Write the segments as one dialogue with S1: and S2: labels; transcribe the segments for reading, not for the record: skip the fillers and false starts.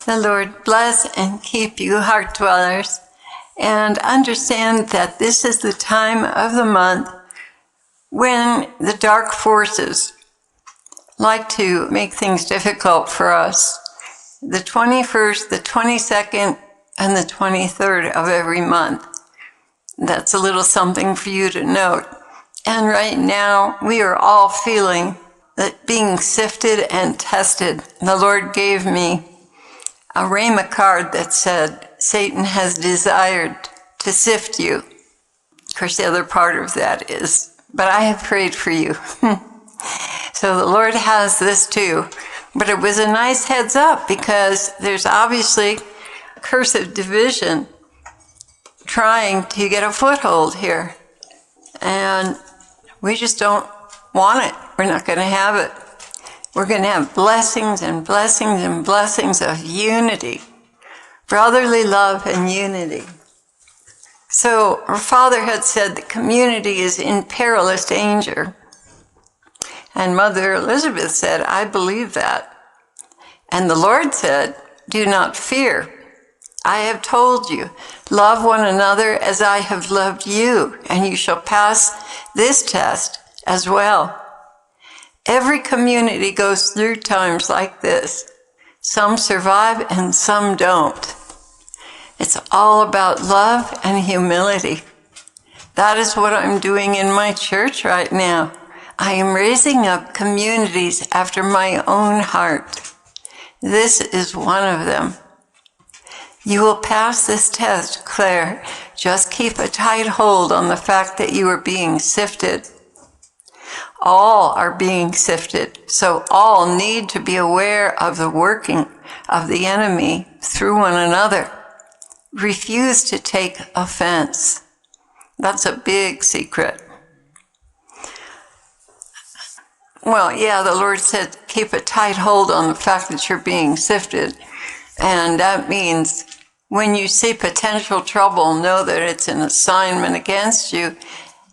S1: The Lord bless and keep you, heart dwellers, and understand that this is the time of the month when the dark forces like to make things difficult for us. The 21st, the 22nd, and the 23rd of every month. That's a little something for you to note. And right now, we are all feeling that being sifted and tested. The Lord gave me a Rhema card that said, Satan has desired to sift you. Of course, the other part of that is, but I have prayed for you. So the Lord has this too. But it was a nice heads up because there's obviously a curse of division trying to get a foothold here. And we just don't want it. We're not going to have it. We're going to have blessings and blessings and blessings of unity, brotherly love and unity. So our Father had said the community is in perilous danger. And Mother Elizabeth said, I believe that. And the Lord said, do not fear. I have told you, love one another as I have loved you, and you shall pass this test as well. Every community goes through times like this. Some survive and some don't. It's all about love and humility. That is what I'm doing in my church right now. I am raising up communities after my own heart. This is one of them. You will pass this test, Claire. Just keep a tight hold on the fact that you are being sifted. All are being sifted, so all need to be aware of the working of the enemy through one another. Refuse to take offense. That's a big secret. Well, yeah, the Lord said, keep a tight hold on the fact that you're being sifted. And that means when you see potential trouble, know that it's an assignment against you.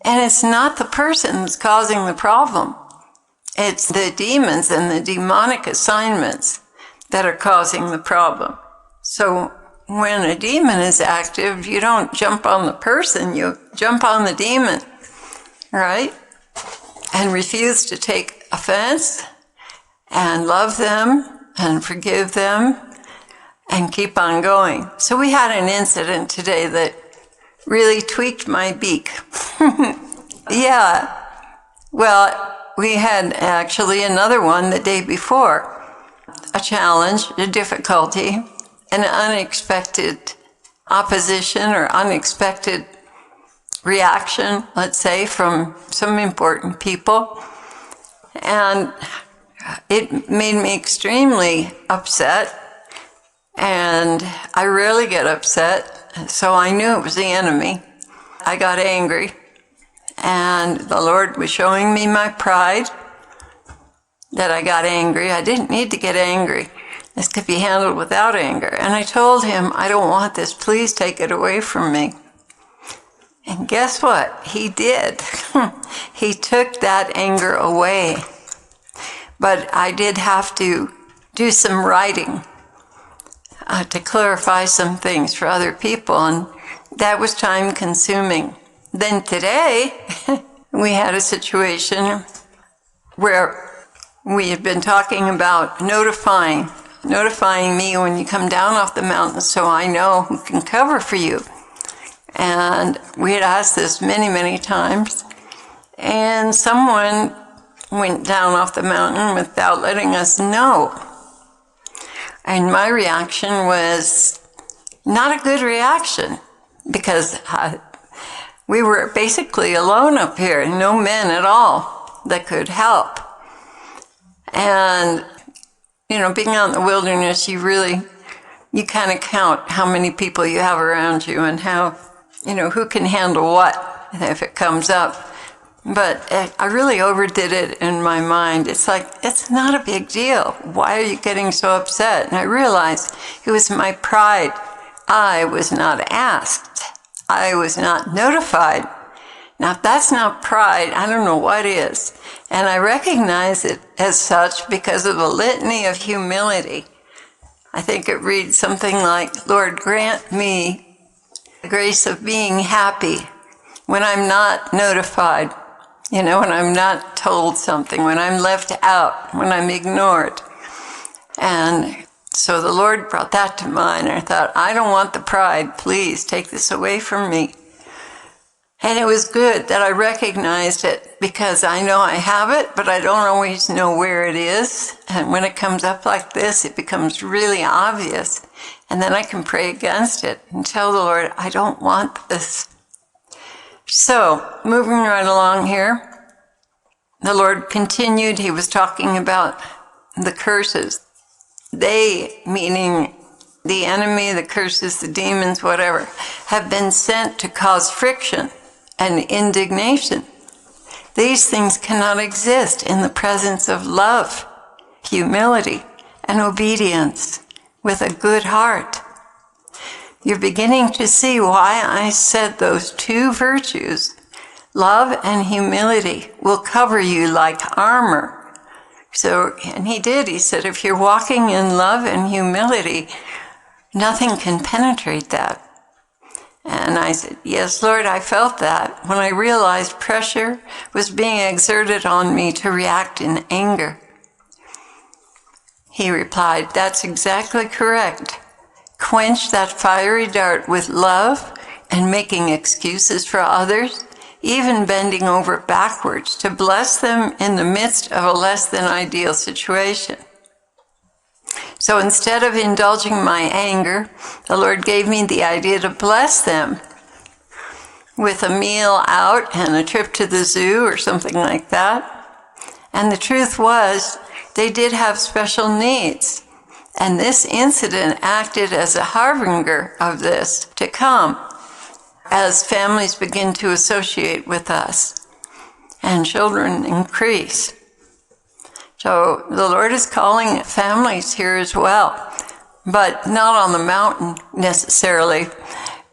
S1: And it's not the person that's causing the problem. It's the demons and the demonic assignments that are causing the problem. So when a demon is active, you don't jump on the person, you jump on the demon, right? And refuse to take offense and love them and forgive them and keep on going. So we had an incident today that really tweaked my beak. Yeah. Well, we had actually another one the day before. A challenge, a difficulty, an unexpected opposition or unexpected reaction, let's say, from some important people. And it made me extremely upset. And I rarely get upset, so I knew it was the enemy. I got angry. And the Lord was showing me my pride that I got angry. I didn't need to get angry. This could be handled without anger. And I told him, I don't want this. Please take it away from me. And guess what? He did. He took that anger away. But I did have to do some writing to clarify some things for other people, and that was time consuming. Then today, we had a situation where we had been talking about notifying me when you come down off the mountain so I know who can cover for you. And we had asked this many, many times. And someone went down off the mountain without letting us know. And my reaction was not a good reaction because we were basically alone up here, no men at all that could help. And, you know, being out in the wilderness, you kind of count how many people you have around you and how, you know, who can handle what if it comes up. But I really overdid it in my mind. It's like, it's not a big deal. Why are you getting so upset? And I realized it was my pride. I was not asked. I was not notified. Now, if that's not pride, I don't know what is. And I recognize it as such because of the litany of humility I think it reads something like, Lord, grant me the grace of being happy when I'm not notified, when I'm not told something, when I'm left out, when I'm ignored. And so the Lord brought that to mind. I thought, I don't want the pride. Please take this away from me. And it was good that I recognized it, because I know I have it, but I don't always know where it is. And when it comes up like this, it becomes really obvious. And then I can pray against it and tell the Lord, I don't want this. So, moving right along here, the Lord continued. He was talking about the curses. They, meaning the enemy, the curses, the demons, whatever, have been sent to cause friction and indignation. These things cannot exist in the presence of love, humility, and obedience with a good heart. You're beginning to see why I said those two virtues, love and humility, will cover you like armor. So, and he did. He said, if you're walking in love and humility, nothing can penetrate that. And I said, yes, Lord, I felt that when I realized pressure was being exerted on me to react in anger. He replied, that's exactly correct. Quench that fiery dart with love and making excuses for others, even bending over backwards to bless them in the midst of a less than ideal situation. So instead of indulging my anger, the Lord gave me the idea to bless them with a meal out and a trip to the zoo or something like that. And the truth was, they did have special needs. And this incident acted as a harbinger of this to come as families begin to associate with us and children increase. So the Lord is calling families here as well, but not on the mountain necessarily,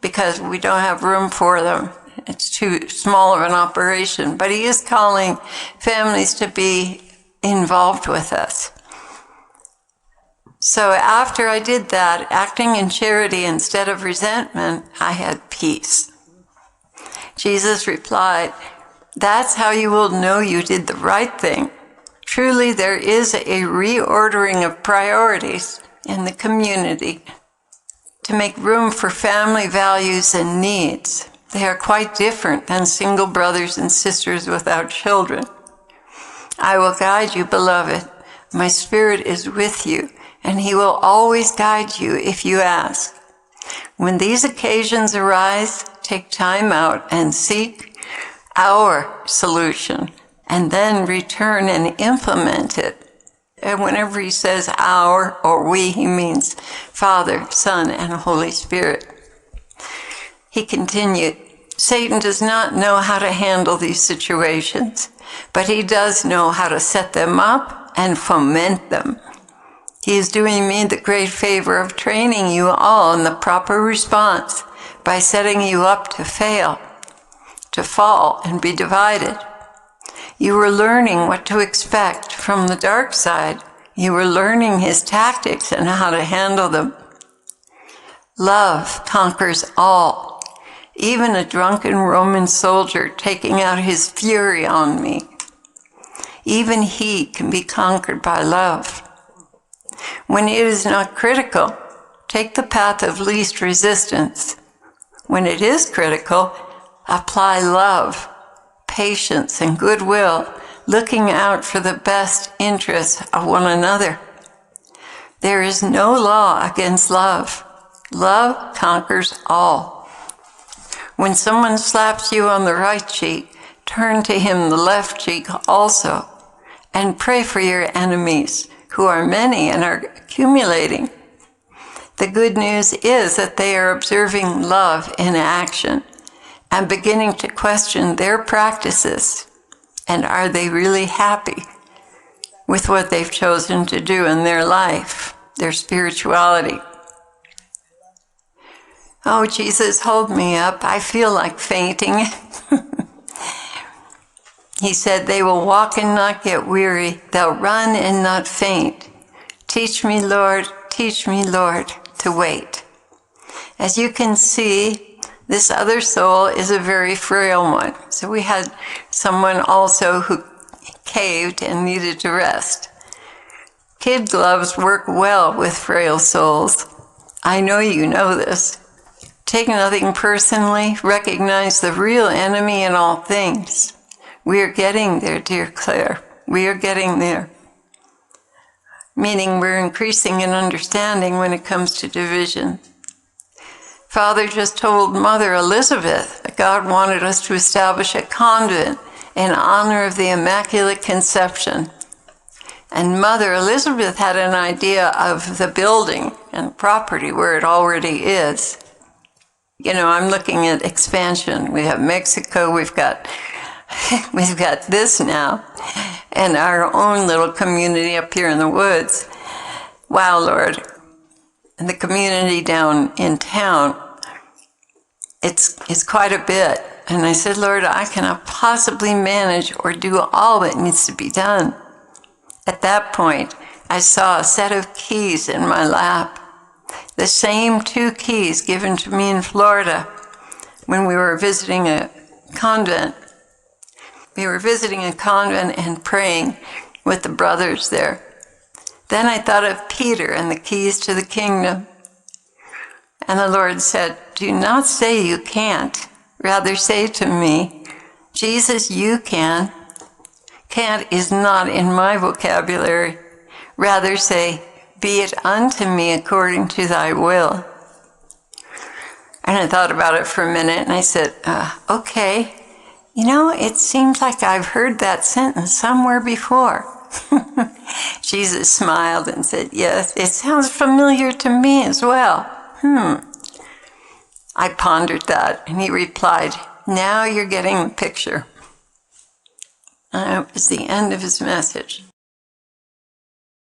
S1: because we don't have room for them. It's too small of an operation. But he is calling families to be involved with us. So after I did that, acting in charity instead of resentment, I had peace. Jesus replied, that's how you will know you did the right thing. Truly, there is a reordering of priorities in the community to make room for family values and needs. They are quite different than single brothers and sisters without children. I will guide you, beloved. My Spirit is with you, and he will always guide you if you ask. When these occasions arise, take time out and seek our solution, and then return and implement it. And whenever he says our or we, he means Father, Son, and Holy Spirit. He continued, Satan does not know how to handle these situations, but he does know how to set them up and foment them. He is doing me the great favor of training you all in the proper response by setting you up to fail, to fall and be divided. You were learning what to expect from the dark side. You were learning his tactics and how to handle them. Love conquers all, even a drunken Roman soldier taking out his fury on me. Even he can be conquered by love. When it is not critical, take the path of least resistance. When it is critical, apply love, patience, and goodwill, looking out for the best interests of one another. There is no law against love. Love conquers all. When someone slaps you on the right cheek, turn to him the left cheek also, and pray for your enemies, who are many and are accumulating. The good news is that they are observing love in action and beginning to question their practices. And are they really happy with what they've chosen to do in their life, their spirituality? Oh, Jesus, hold me up. I feel like fainting. He said, they will walk and not get weary. They'll run and not faint. Teach me, Lord, teach me, Lord, to wait. As you can see, this other soul is a very frail one. So we had someone also who caved and needed to rest. Kid gloves work well with frail souls. I know you know this. Take nothing personally. Recognize the real enemy in all things. We are getting there, dear Clare. We are getting there. Meaning we're increasing in understanding when it comes to division. Father just told Mother Elizabeth that God wanted us to establish a convent in honor of the Immaculate Conception. And Mother Elizabeth had an idea of the building and property where it already is. You know, I'm looking at expansion. We have Mexico, we've got this now, and our own little community up here in the woods. Wow, Lord. And the community down in town, it's quite a bit. And I said, Lord, I cannot possibly manage or do all that needs to be done. At that point, I saw a set of keys in my lap. The same 2 keys given to me in Florida when we were visiting a convent. We were visiting a convent and praying with the brothers there. Then I thought of Peter and the keys to the kingdom. And the Lord said, do not say you can't. Rather say to me, Jesus, you can. Can't is not in my vocabulary. Rather say, be it unto me according to thy will. And I thought about it for a minute and I said, okay. You know, it seems like I've heard that sentence somewhere before. Jesus smiled and said, yes, it sounds familiar to me as well. I pondered that and he replied, now you're getting the picture. That was the end of his message.